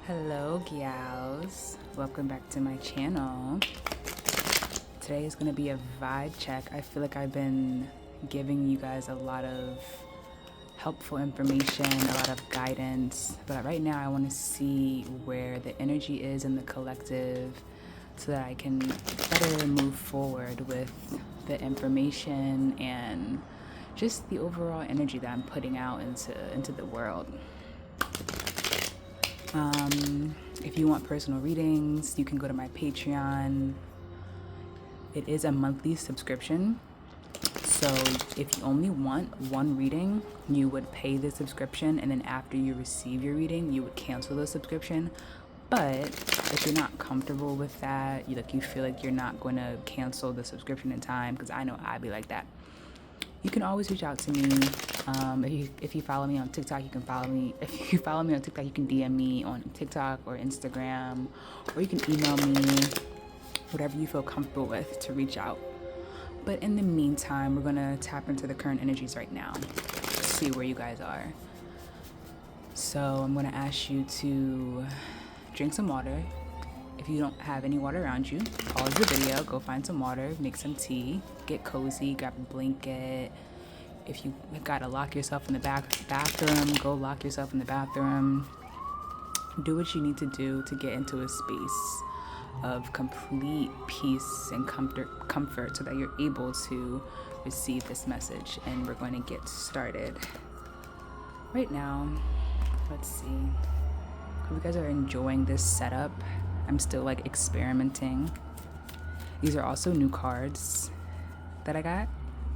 Hello gals, welcome back to my channel. Today is going to be a vibe check. I feel like I've been giving you guys a lot of helpful information, a lot of guidance, but right now I want to see where the energy is in the collective so that I can better move forward with the information and just the overall energy that I'm putting out into the world. If you want personal readings, you can go to my Patreon. It is a monthly subscription. So if you only want one reading, you would pay the subscription, and then after you receive your reading, you would cancel the subscription. But if you're not comfortable with that, you feel like you're not going to cancel the subscription in time, because I know I'd be like that, you can always reach out to me. If you follow me on TikTok, you can follow me. If you follow me on TikTok, you can DM me on TikTok or Instagram, or you can email me, whatever you feel comfortable with to reach out. But in the meantime, we're going to tap into the current energies right now, see where you guys are. So I'm going to ask you to drink some water. If you don't have any water around you, pause the video, go find some water, make some tea, get cozy, grab a blanket. If you gotta lock yourself in the bathroom, go lock yourself in the bathroom. Do what you need to do to get into a space of complete peace and comfort so that you're able to receive this message. And we're going to get started right now. Let's see. Hope you guys are enjoying this setup. I'm still experimenting. These are also new cards that I got.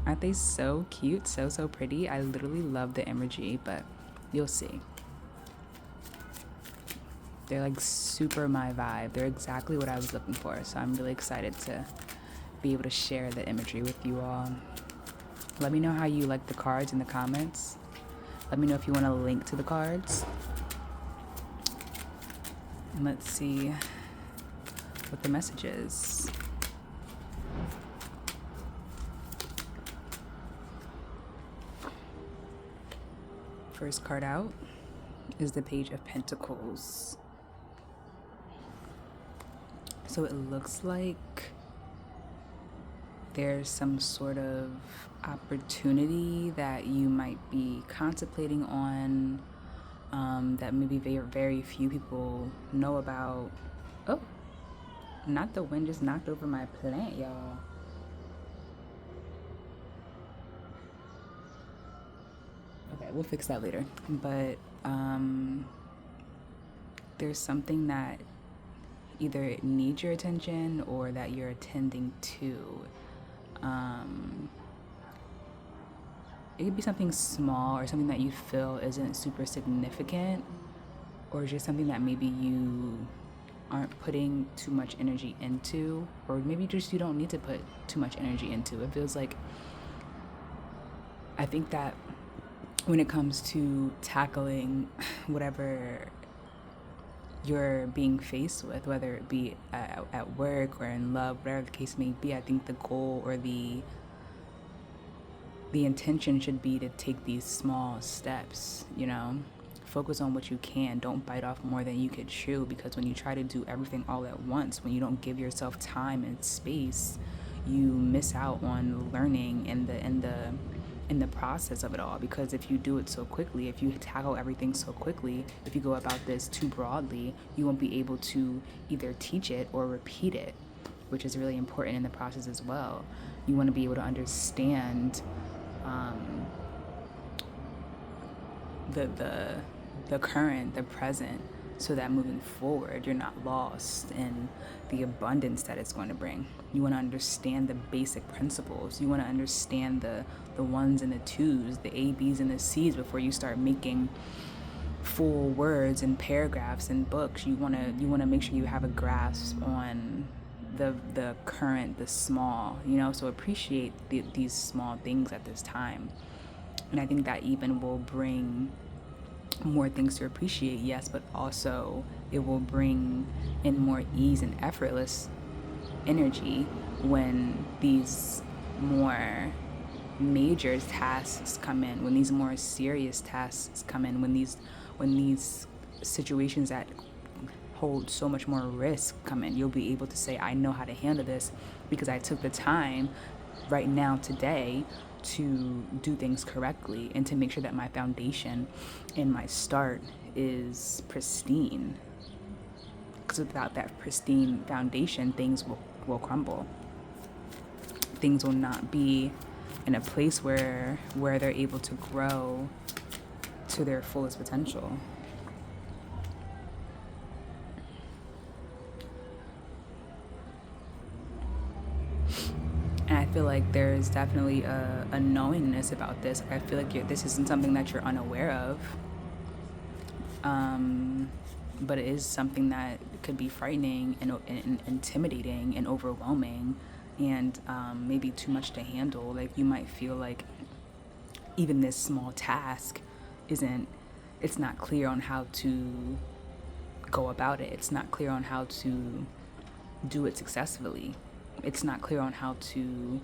Aren't they so cute? So pretty. I literally love the imagery, but you'll see. They're super my vibe. They're exactly what I was looking for. So I'm really excited to be able to share the imagery with you all. Let me know how you like the cards in the comments. Let me know if you want a link to the cards. And let's see what the message is. First card out is the Page of Pentacles. So it looks like there's some sort of opportunity that you might be contemplating on, that maybe very few people know about. Oh, not the wind just knocked over my plant, y'all. Okay, we'll fix that later. But there's something that either needs your attention or that you're attending to. It could be something small or something that you feel isn't super significant, or just something that maybe you aren't putting too much energy into, or maybe just you don't need to put too much energy into. It feels like, I think that when it comes to tackling whatever you're being faced with, whether it be at work or in love, whatever the case may be, I think the goal or the intention should be to take these small steps, focus on what you can. Don't bite off more than you could chew, because when you try to do everything all at once, when you don't give yourself time and space, you miss out on learning in the process of it all. Because if you do it so quickly, if you tackle everything so quickly, if you go about this too broadly, you won't be able to either teach it or repeat it, which is really important in the process as well. You want to be able to understand the current, the present, so that moving forward, you're not lost in the abundance that it's going to bring. You want to understand the basic principles. You want to understand the ones and the twos, the A, B's, and the C's before you start making full words and paragraphs and books. You want to make sure you have a grasp on the current, the small, so appreciate these small things at this time. And I think that even will bring more things to appreciate, yes, but also it will bring in more ease and effortless energy when these more major tasks come in, when these more serious tasks come in, when these situations that hold so much more risk come in. You'll be able to say, I know how to handle this because I took the time right now today to do things correctly and to make sure that my foundation and my start is pristine. Because without that pristine foundation, things will crumble. Things will not be in a place where they're able to grow to their fullest potential. And I feel like there's definitely a knowingness about this. I feel like this isn't something that you're unaware of. But it is something that could be frightening and intimidating and overwhelming, and maybe too much to handle. Like, you might feel like even this small task it's not clear on how to go about it. It's not clear on how to do it successfully. It's not clear on how to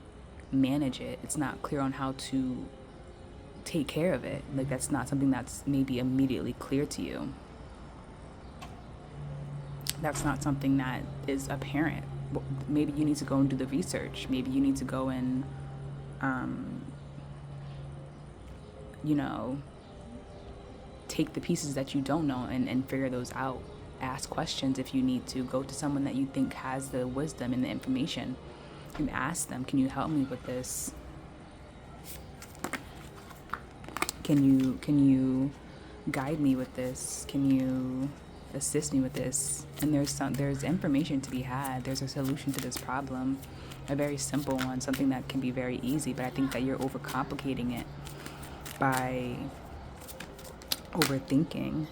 manage it. It's not clear on how to take care of it. Like, that's not something that's maybe immediately clear to you. That's not something that is apparent. Maybe you need to go and do the research. Maybe you need to go and, take the pieces that you don't know and figure those out. Ask questions if you need to. Go to someone that you think has the wisdom and the information and ask them, can you help me with this? Can you guide me with this? Can you assist me with this? And there's information to be had. There's a solution to this problem, a very simple one, something that can be very easy, but I think that you're overcomplicating it by overthinking.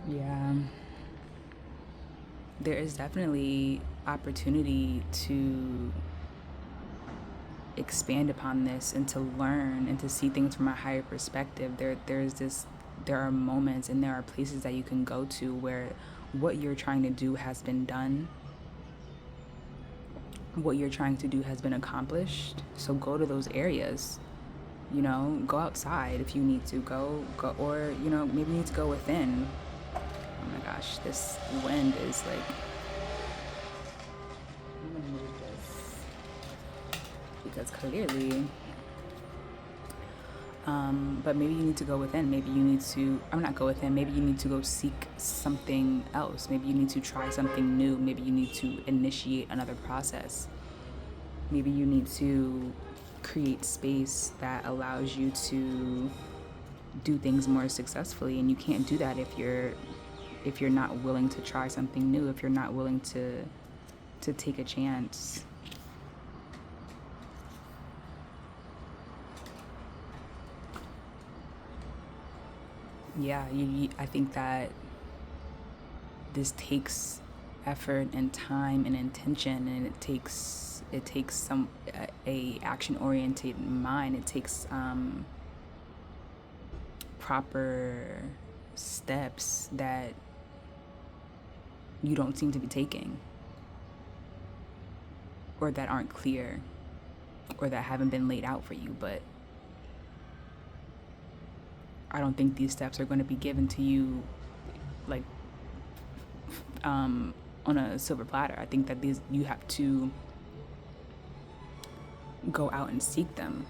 Yeah. There is definitely opportunity to expand upon this and to learn and to see things from a higher perspective. There are moments and there are places that you can go to where what you're trying to do has been done. What you're trying to do has been accomplished. So go to those areas. Go outside if you need to. Go, or maybe you need to go within. Oh my gosh, this wind is like, I'm gonna move this because clearly, but maybe you need to go within. Maybe you need to, not go within, maybe you need to go seek something else. Maybe you need to try something new. Maybe you need to initiate another process. Maybe you need to create space that allows you to do things more successfully, and you can't do that if you're not willing to try something new, if you're not willing to take a chance. Yeah, I think that this takes effort and time and intention, and it takes some a action oriented mind. It takes proper steps that you don't seem to be taking, or that aren't clear, or that haven't been laid out for you. But I don't think these steps are going to be given to you like on a silver platter. I think that you have to go out and seek them.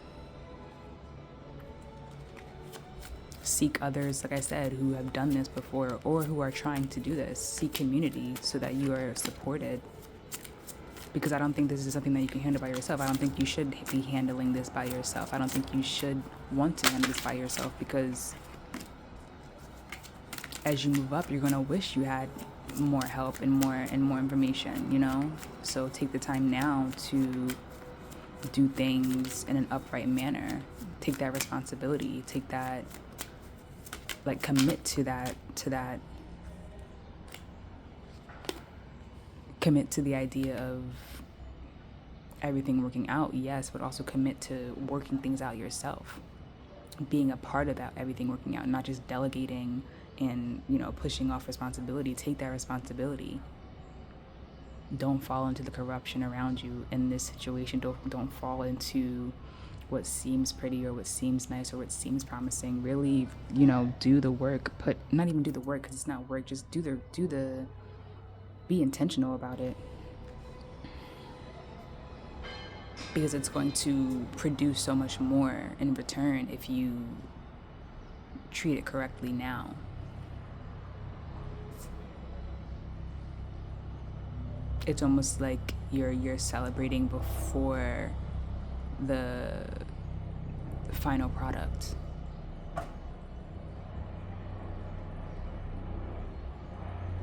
Seek others, like I said, who have done this before or who are trying to do this. Seek community so that you are supported. Because I don't think this is something that you can handle by yourself. I don't think you should be handling this by yourself. I don't think you should want to handle this by yourself, because as you move up, you're going to wish you had more help and more information, So take the time now to do things in an upright manner. Take that responsibility. Take that, commit to that, commit to the idea of everything working out, yes, but also commit to working things out yourself, being a part of that, everything working out, not just delegating and pushing off responsibility. Take that responsibility. Don't fall into the corruption around you in this situation. Don't fall into what seems pretty or what seems nice or what seems promising. Really, do the work. Not even do the work, because it's not work. Just be intentional about it, because it's going to produce so much more in return if you treat it correctly now. It's almost like you're celebrating before the final product.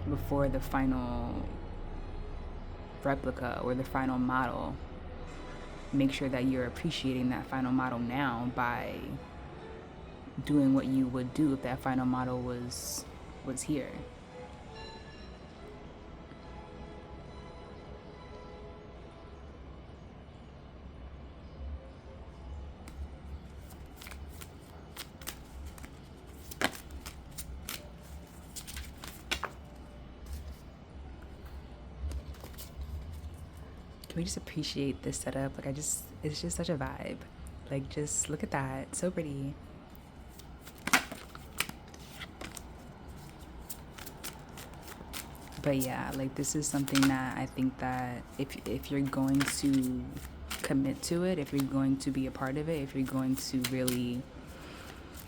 Before the final replica or the final model. Make sure that you're appreciating that final model now by doing what you would do if that final model was here. Can we just appreciate this setup? It's just such a vibe. Like, just look at that. So pretty. But yeah, like, this is something that I think that if you're going to commit to it, if you're going to be a part of it, if you're going to really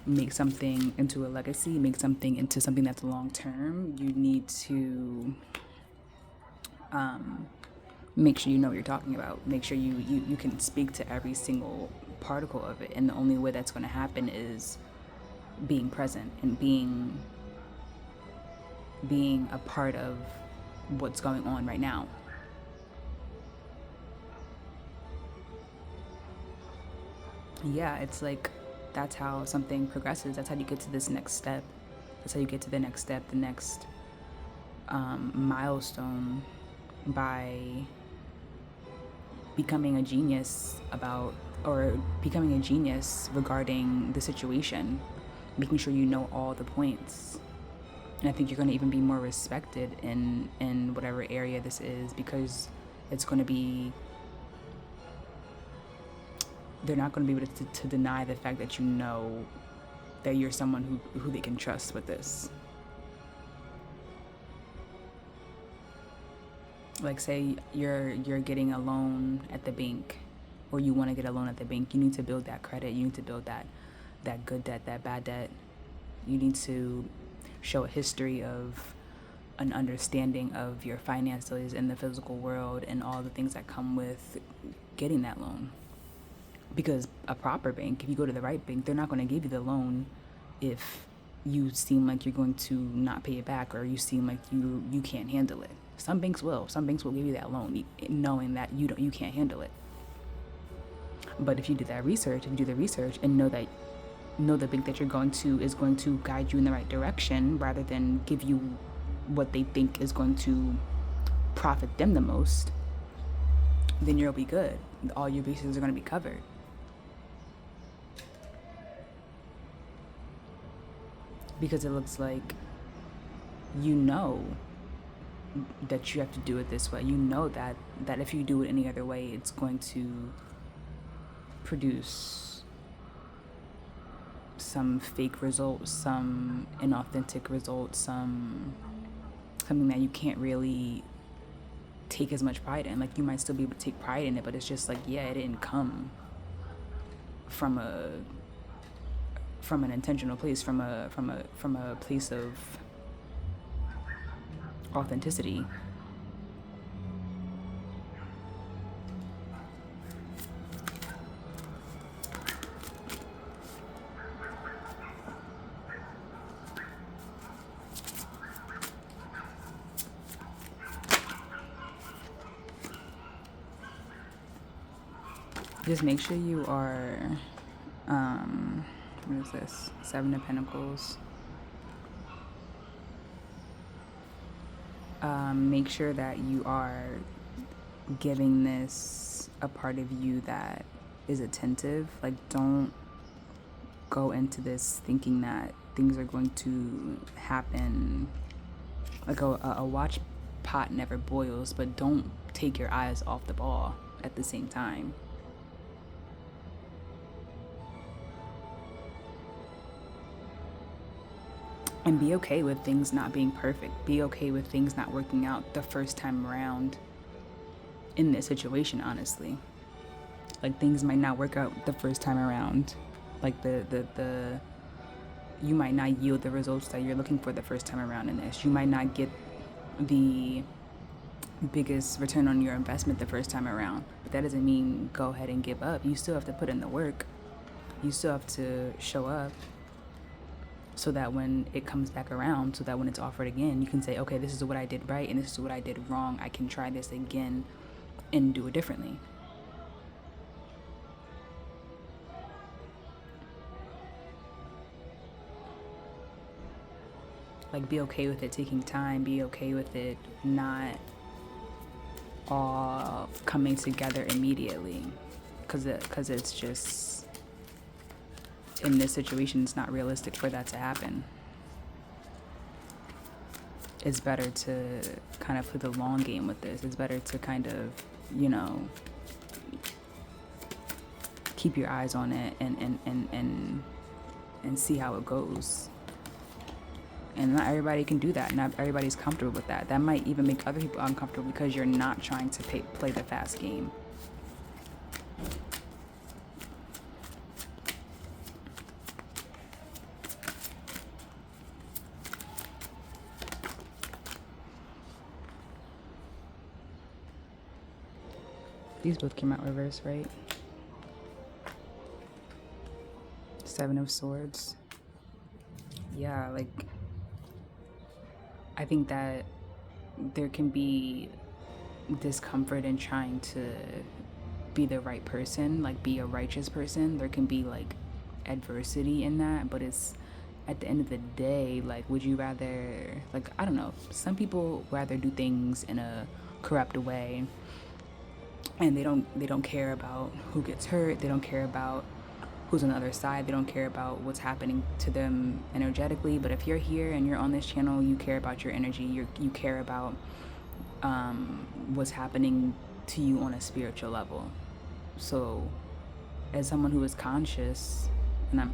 make something into a legacy, make something into something that's long term, you need to make sure you know what you're talking about. Make sure you can speak to every single particle of it. And the only way that's going to happen is being present and being a part of what's going on right now. Yeah, it's like, that's how something progresses. That's how you get to this next step. That's how you get to the next step, the next milestone, by becoming a genius regarding the situation, making sure you know all the points. And I think you're going to even be more respected in whatever area this is, because it's going to be, they're not going to be able to deny the fact that that you're someone who they can trust with this. Like, say you're getting a loan at the bank, or you want to get a loan at the bank. You need to build that credit. You need to build that good debt, that bad debt. You need to show a history of an understanding of your finances in the physical world and all the things that come with getting that loan. Because a proper bank, if you go to the right bank, they're not going to give you the loan if you seem like you're going to not pay it back, or you seem like you can't handle it. Some banks will give you that loan knowing that you can't handle it. But if you do the research and know the bank that you're going to is going to guide you in the right direction, rather than give you what they think is going to profit them the most, then you'll be good. All your bases are going to be covered. Because it looks like that you have to do it this way. That if you do it any other way, it's going to produce some fake results, some inauthentic results, something that you can't really take as much pride in. Like, you might still be able to take pride in it, but it's just like, yeah, it didn't come from an intentional place, from a place of authenticity. Just make sure you are, what is this? 7 of Pentacles. Make sure that you are giving this a part of you that is attentive. Like, don't go into this thinking that things are going to happen. Like, a watch pot never boils, but don't take your eyes off the ball at the same time. And be okay with things not being perfect. Be okay with things not working out the first time around in this situation, honestly. Like, things might not work out the first time around. Like, you might not yield the results that you're looking for the first time around in this. You might not get the biggest return on your investment the first time around. But that doesn't mean go ahead and give up. You still have to put in the work. You still have to show up, so that when it comes back around, so that when it's offered again, you can say, okay, this is what I did right and this is what I did wrong. I can try this again and do it differently. Like, be okay with it taking time. Be okay with it not all coming together immediately. Because it's just, in this situation, it's not realistic for that to happen. It's better to kind of play the long game with this. It's better to kind of, keep your eyes on it and see how it goes. And not everybody can do that. Not everybody's comfortable with that. That might even make other people uncomfortable because you're not trying to play the fast game. These both came out reverse, right? 7 of Swords. Yeah, like, I think that there can be discomfort in trying to be the right person, like be a righteous person. There can be like adversity in that, but it's at the end of the day, like, would you rather, like, I don't know, some people rather do things in a corrupt way, and they don't care about who gets hurt. They don't care about who's on the other side. They don't care about what's happening to them energetically. But if you're here and you're on this channel, you care about your energy. You care about what's happening to you on a spiritual level. So as someone who is conscious, and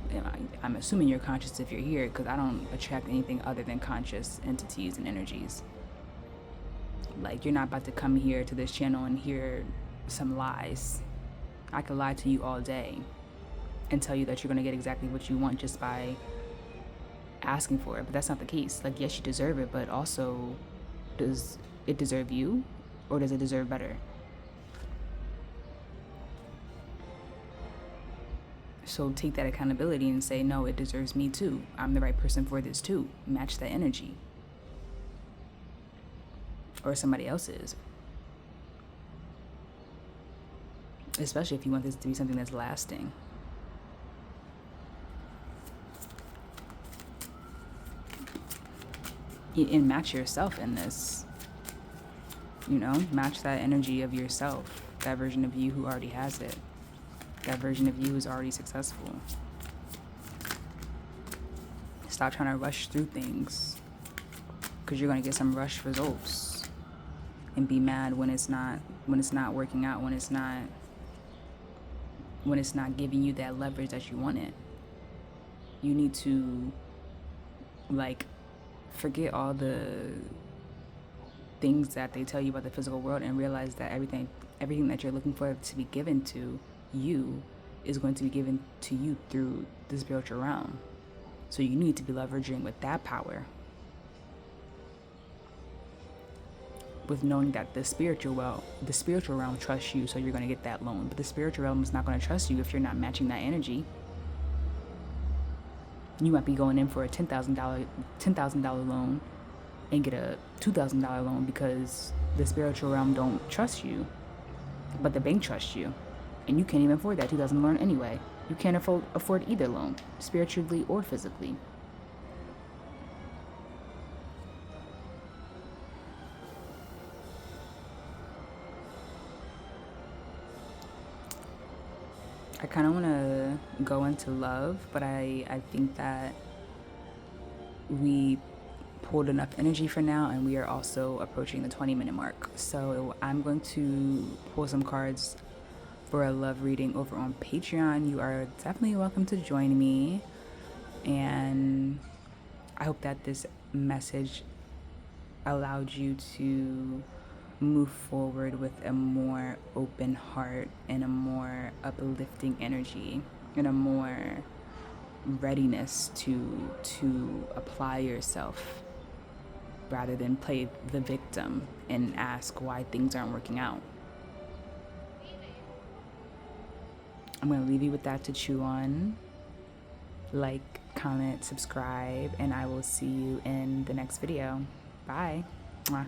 I'm assuming you're conscious if you're here, because I don't attract anything other than conscious entities and energies. Like, you're not about to come here to this channel and hear some lies. I could lie to you all day and tell you that you're going to get exactly what you want just by asking for it. But that's not the case. Like, yes, you deserve it, but also, does it deserve you, or does it deserve better? So take that accountability and say, no, it deserves me too. I'm the right person for this too. Match that energy. Or somebody else's. Especially if you want this to be something that's lasting. And match yourself in this. Match that energy of yourself. That version of you who already has it. That version of you who's already successful. Stop trying to rush through things, because you're going to get some rush results. And be mad when it's not working out, when it's not giving you that leverage that you wanted. You need to, like, forget all the things that they tell you about the physical world and realize that everything that you're looking for to be given to you is going to be given to you through the spiritual realm. So you need to be leveraging with that power, with knowing that the spiritual realm trusts you, so you're going to get that loan. But the spiritual realm is not going to trust you if you're not matching that energy. You might be going in for a $10,000 loan and get a $2,000 loan because the spiritual realm don't trust you, but the bank trusts you, and you can't even afford that $2,000 loan anyway. You can't afford either loan, spiritually or physically. I kind of want to go into love, but I think that we pulled enough energy for now, and we are also approaching the 20-minute mark. So I'm going to pull some cards for a love reading over on Patreon. You are definitely welcome to join me, and I hope that this message allowed you to move forward with a more open heart and a more uplifting energy and a more readiness to apply yourself rather than play the victim and ask why things aren't working out. I'm going to leave you with that to chew on. Like, comment, subscribe, and I will see you in the next video. Bye. Mwah.